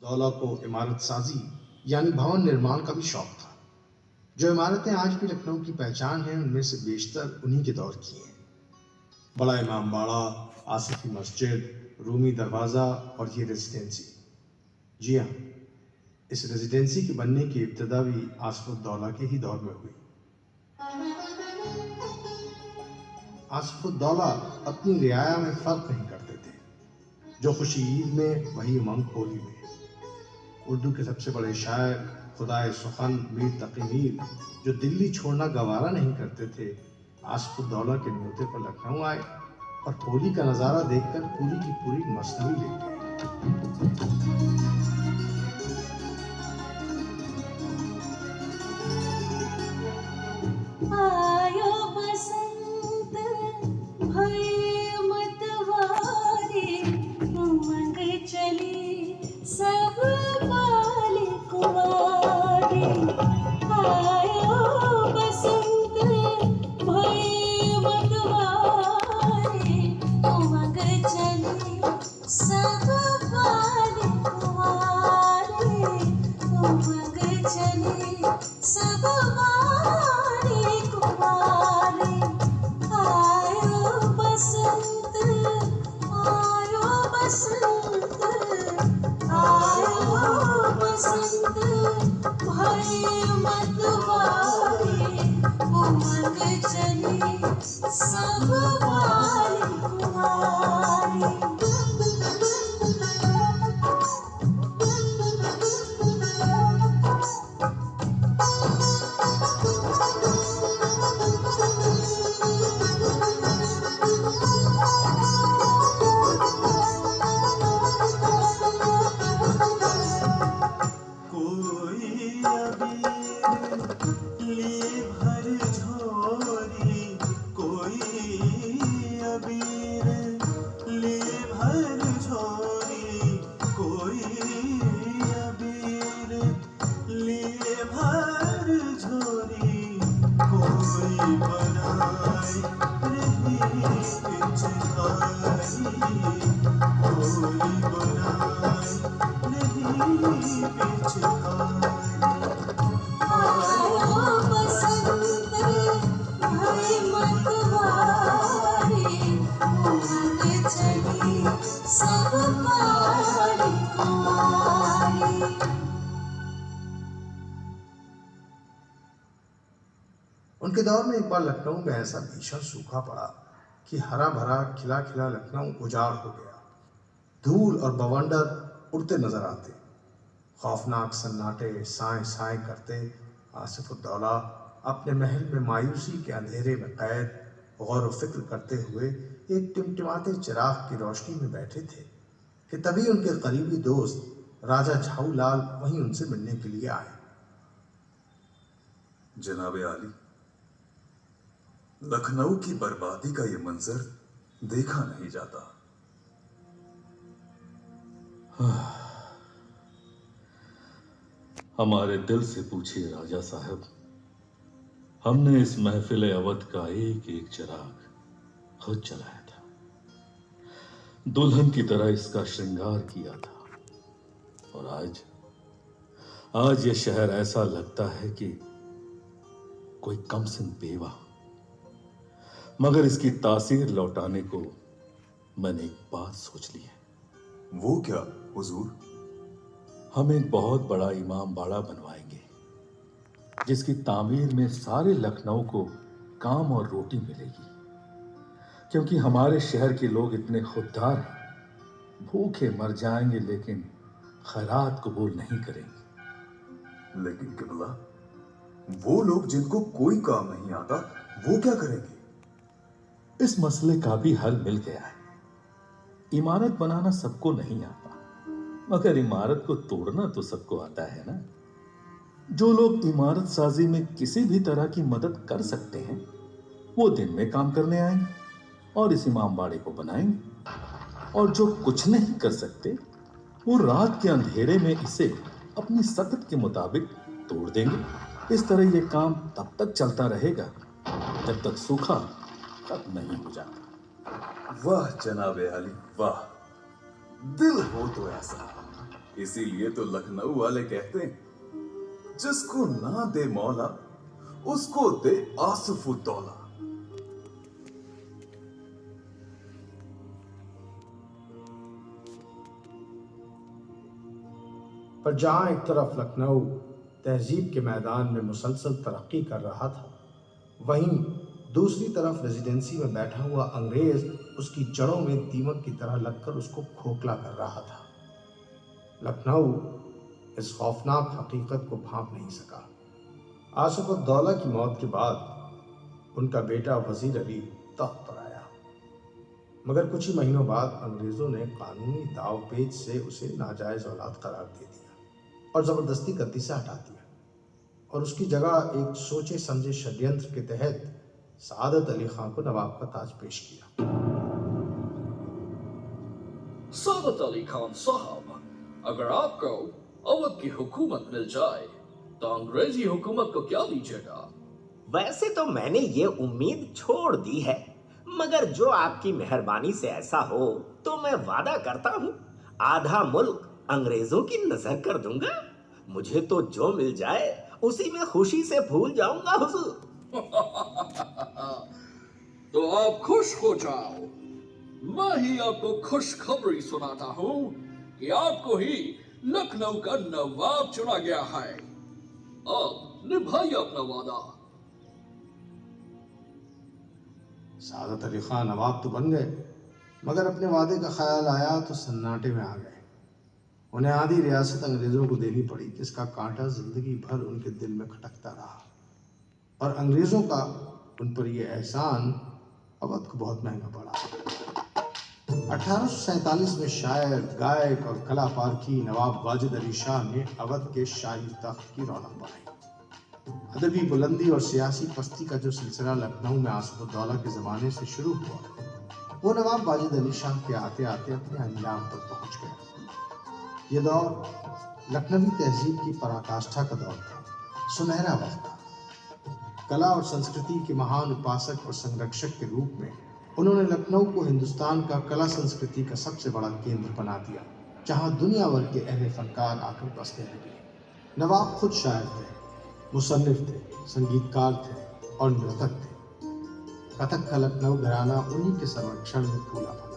दौला को इमारत साजी यानी भवन निर्माण का भी शौक था। जो इमारतें आज भी लखनऊ की पहचान हैं उनमें से बेशतर उन्हीं के दौर की हैं। बड़ा इमाम बाड़ा, आसिफी मस्जिद, रूमी दरवाज़ा और ये रेजिडेंसी। जी हाँ, इस रेजिडेंसी के बनने की इब्तिदा भी आसिफुद्दौला के ही दौर में हुई। आसिफुद्दौला अपनी रियाया में फ़र्क नहीं करते थे। जो खुशी ईद में वही उमंग होली में। उर्दू के सबसे बड़े शायर खुदाए सुखन मीर तकी मीर, जो दिल्ली छोड़ना गवारा नहीं करते थे, आसिफुद्दौला के न्योते पर लखनऊ आए और होली का नज़ारा देखकर पूरी की पूरी मसनवी ले गए। आयो बसंत भये मतवारे, उमंग चली सब बाल कुंवारे। आयो बसंत भये मतवारे, उमंग चली सब बाल कुंवारे। उमंग चली सब बाल कुंवारे। आयो बसंत, आयो बसंत, आयो बसंत भये मतवारे, उमंग चली सब बाल कुंवारे। उनके दौर में एक बार लखनऊ में ऐसा भीषण सूखा पड़ा कि हरा भरा खिला खिला लखनऊ उजाड़ हो गया। धूल और बवंडर उड़ते नजर आते। खौफनाक सन्नाटे साए साए करते आसिफुद्दौला अपने महल में मायूसी के अंधेरे में कैद गौर व फिक्र करते हुए एक टिमटिमाते चिराग की रोशनी में बैठे थे कि तभी उनके करीबी दोस्त राजा झाऊ लाल वहीं उनसे मिलने के लिए आए। जनाबे आली, लखनऊ की बर्बादी का ये मंजर देखा नहीं जाता। हमारे दिल से पूछिए राजा साहब, हमने इस महफिल अवध का एक एक चिराग खुद जलाया था, दुल्हन की तरह इसका श्रृंगार किया था। और आज ये शहर ऐसा लगता है कि कोई कमसिन बेवा। मगर इसकी तासीर लौटाने को मैंने एक बात सोच ली है। वो क्या हुजूर? हम एक बहुत बड़ा इमाम बाड़ा बनवाएंगे, जिसकी तामीर में सारे लखनऊ को काम और रोटी मिलेगी। क्योंकि हमारे शहर के लोग इतने खुददार हैं, भूखे मर जाएंगे लेकिन खैरात कबूल नहीं करेंगे। लेकिन किबला, वो लोग जिनको कोई काम नहीं आता वो क्या करेंगे? इस मसले का भी हल मिल गया है। इमारत बनाना सबको नहीं आता, मगर इमारत को तोड़ना तो सबको आता है ना। जो लोग इमारत साजी में किसी भी तरह की मदद कर सकते हैं, वो दिन में काम करने आएंगे और इस इमाम बाड़े को बनाएंगे। और जो कुछ नहीं कर सकते, वो रात के अंधेरे में इसे अपनी सकत के मुताबिक तोड़ देंगे। इस तरह ये काम तब तक चलता रहेगा जब तक सूखा खत्म नहीं हो जाता। वाह जनाबे अली, वाह! दिल हो तो ऐसा। इसीलिए तो लखनऊ वाले कहते हैं, जिसको ना दे मौला उसको दे आसफुद्दौला। पर जहां एक तरफ लखनऊ तहजीब के मैदान में मुसलसल तरक्की कर रहा था, वहीं दूसरी तरफ रेजिडेंसी में बैठा हुआ अंग्रेज उसकी जड़ों में दीमक की तरह लगकर उसको खोखला कर रहा था। लखनऊ इस खौफनाक हकीकत को भांप नहीं सका। आसफुद्दौला की मौत के बाद उनका बेटा वजीर अली तख्त पर आया, मगर कुछ ही महीनों बाद अंग्रेजों ने कानूनी दावपेच से उसे नाजायज औलाद करार दे दिया और जबरदस्ती गद्दी से हटा दिया, और उसकी जगह एक सोचे समझे षड्यंत्र के तहत सादत अली खान को नवाब का ताज पेश किया। सादत अली खान साहब, अगर आपको अवध की हुकूमत मिल जाए तो अंग्रेजी हुकूमत को क्या दीजिएगा? वैसे तो मैंने ये उम्मीद छोड़ दी है, मगर जो आपकी मेहरबानी से ऐसा हो तो मैं वादा करता हूँ आधा मुल्क अंग्रेजों की नजर कर दूंगा। मुझे तो जो मिल जाए उसी में खुशी से भूल जाऊंगा हुजूर। तो आप खुश हो जाओ, मैं ही आपको खुशखबरी सुनाता हूँ कि आपको ही लखनऊ का नवाब चुना गया है। अब निभाइए अपना वादा। सादत अली खान नवाब तो बन गए, मगर अपने वादे का ख्याल आया तो सन्नाटे में आ गए। उन्हें आधी रियासत अंग्रेजों को देनी पड़ी, जिसका कांटा जिंदगी भर उनके दिल में खटकता रहा, और अंग्रेजों का उन पर यह एहसान अवध को बहुत महंगा पड़ा। 1847 में शायर, गायक और कला पारखी नवाब वाजिद अली शाह ने अवध के शाही तख्त की रौनक बढ़ाई। अदबी बुलंदी और सियासी पस्ती का जो सिलसिला लखनऊ में आसफुद्दौला के ज़माने से शुरू हुआ, वो नवाब वाजिद अली शाह के आते आते अपने अंजाम पर पहुंच गया। ये दौर लखनवी तहजीब की पराकाष्ठा का दौर था, सुनहरा वक्त था। कला और संस्कृति के महान उपासक और संरक्षक के रूप में उन्होंने लखनऊ को हिंदुस्तान का कला संस्कृति का सबसे बड़ा केंद्र बना दिया, जहां दुनिया भर के अहले फनकार आकर बसने लगे। नवाब खुद शायर थे, मुसन्निफ थे, संगीतकार थे और नृतक थे। कथक का लखनऊ घराना उन्हीं के संरक्षण में फूला फला।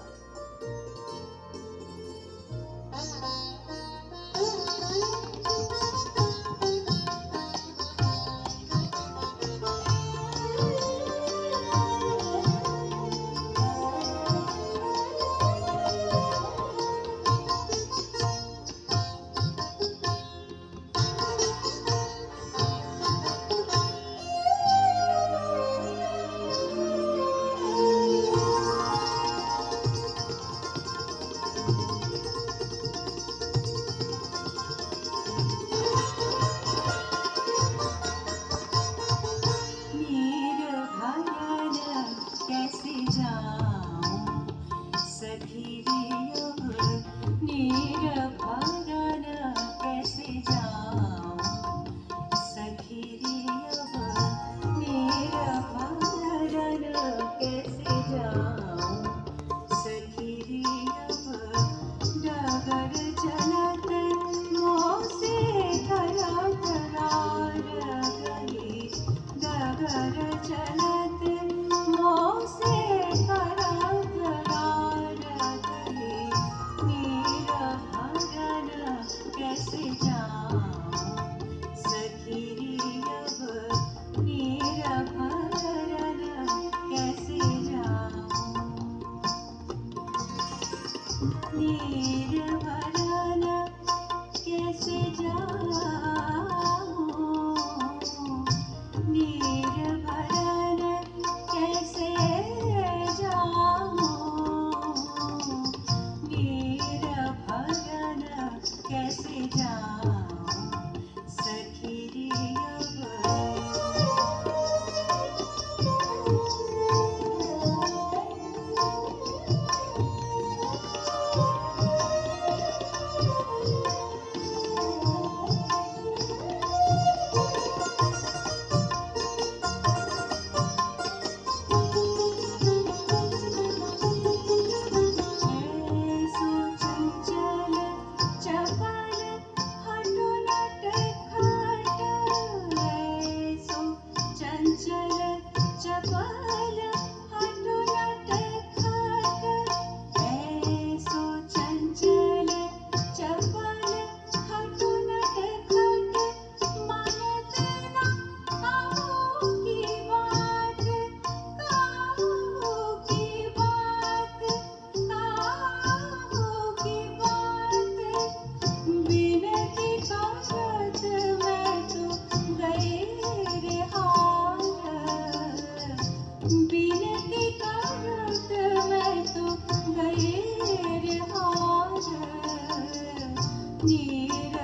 चपल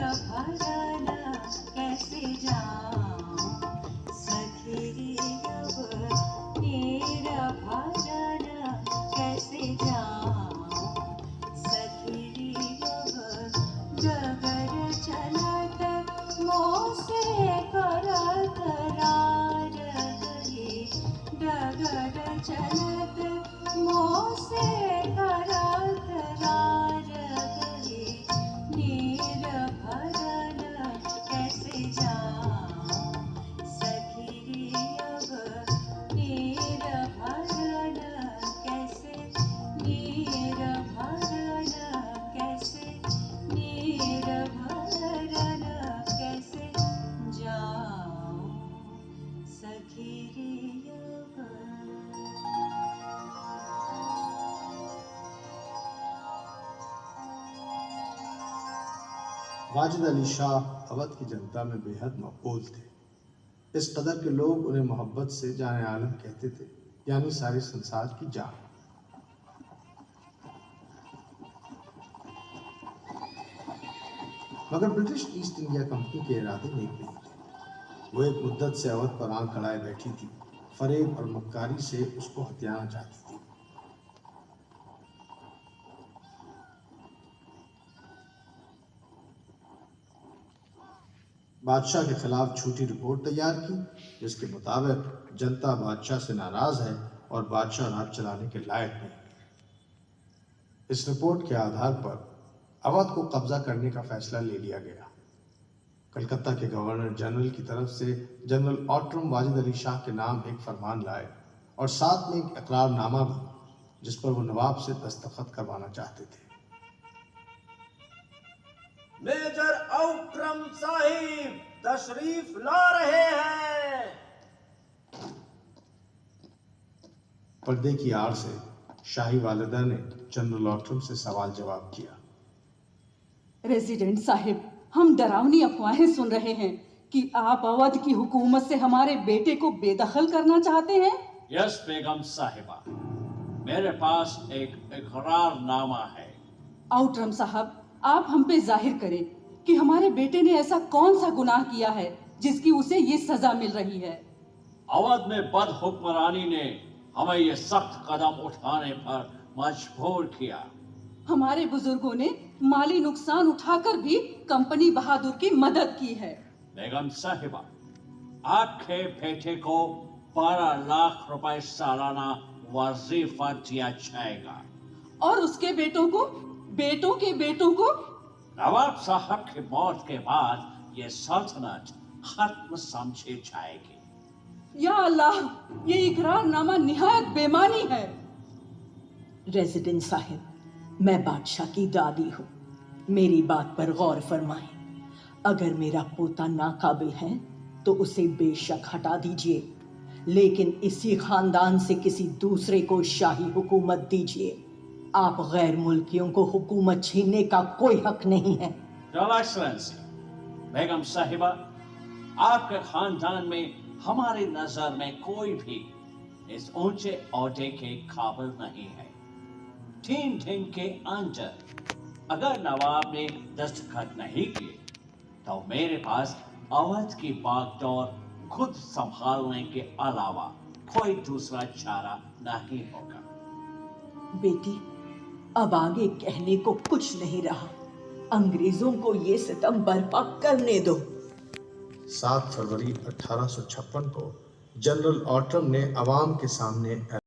भरन कैसे जाऊं सखी रे अब नीर भरन कैसे जाऊं सखी रे अब डगर चलत मोसे करत रार गए डगर चलत मोसे करत रार गए नीर भरन कैसे जाऊं सखी रे अब नीर भरन कैसे नीर भरन कैसे नीर भरन कैसे जाऊं सखी रे अब वाजिद अली शाह अवध की जनता में बेहद मकबूल थे। इस कदर के लोग उन्हें मोहब्बत से जाने आलम कहते थे, यानी सारे संसार की जान। मगर ब्रिटिश ईस्ट इंडिया कंपनी के इरादे नेक नहीं थे। वो एक मुद्दत से अवध पर आंख अड़ाए बैठी थी, फरेब और मक्कारी से उसको हथियाना चाहती थी। बादशाह के खिलाफ झूठी रिपोर्ट तैयार की, जिसके मुताबिक जनता बादशाह से नाराज है और बादशाह राज चलाने के लायक नहीं। इस रिपोर्ट के आधार पर अवध को कब्जा करने का फैसला ले लिया गया। कलकत्ता के गवर्नर जनरल की तरफ से जनरल ऑट्रम वाजिद अली शाह के नाम एक फरमान लाए और साथ में एक इकरारनामा भी, जिस पर वो नवाब से दस्तखत करवाना चाहते थे। मेजर औक्रम साहिब तशरीफ ला रहे हैं। पर्दे की आड़ से शाही वालिदा ने जनरल ऑट्रम से सवाल जवाब किया। रेजिडेंट साहिब, हम डरावनी अफवाहें सुन रहे हैं कि आप अवध की हुकूमत से हमारे बेटे को बेदखल करना चाहते हैं। यस बेगम साहिबा, मेरे पास एक इकरारनामा है। आउटरम साहब, आप हम पे जाहिर करें कि हमारे बेटे ने ऐसा कौन सा गुनाह किया है जिसकी उसे ये सजा मिल रही है। अवध में बदहुक्मरानी ने हमें ये सख्त कदम उठाने पर मजबूर किया। हमारे बुजुर्गों ने माली नुकसान उठाकर भी कंपनी बहादुर की मदद की है। बेगम साहिबा, आपके बेटे को 12 लाख रुपए सालाना वजीफा दिया जाएगा। और उसके बेटों को, बेटों के बेटों को? नवाब साहब की मौत के बाद ये सल्तनत खत्म समझी जाएगी। या अल्लाह, ये इकरारनामा निहायत बेमानी है। रेजिडेंट साहिब, मैं बादशाह की दादी हूँ, मेरी बात पर गौर फरमाएं। अगर मेरा पोता नाकाबिल है तो उसे बेशक हटा दीजिए, लेकिन इसी खानदान से किसी दूसरे को शाही हुकूमत दीजिए। आप गैर मुल्कियों को हुकूमत छीनने का कोई हक नहीं है। योर एक्सीलेंसी, बेगम साहिबा, आपके खानदान में हमारी नजर में कोई भी इस ऊंचे ओहदे के काबिल नहीं है। 3 दिन के अंदर अगर नवाब ने दस्तखत नहीं किए तो मेरे पास अवध की बागडोर खुद संभालने के अलावा कोई दूसरा चारा नहीं होगा। बेटी, अब आगे कहने को कुछ नहीं रहा। अंग्रेजों को ये सितम बर्पा करने दो। 7 फरवरी 1856 को जनरल ऑट्रम ने अवाम के सामने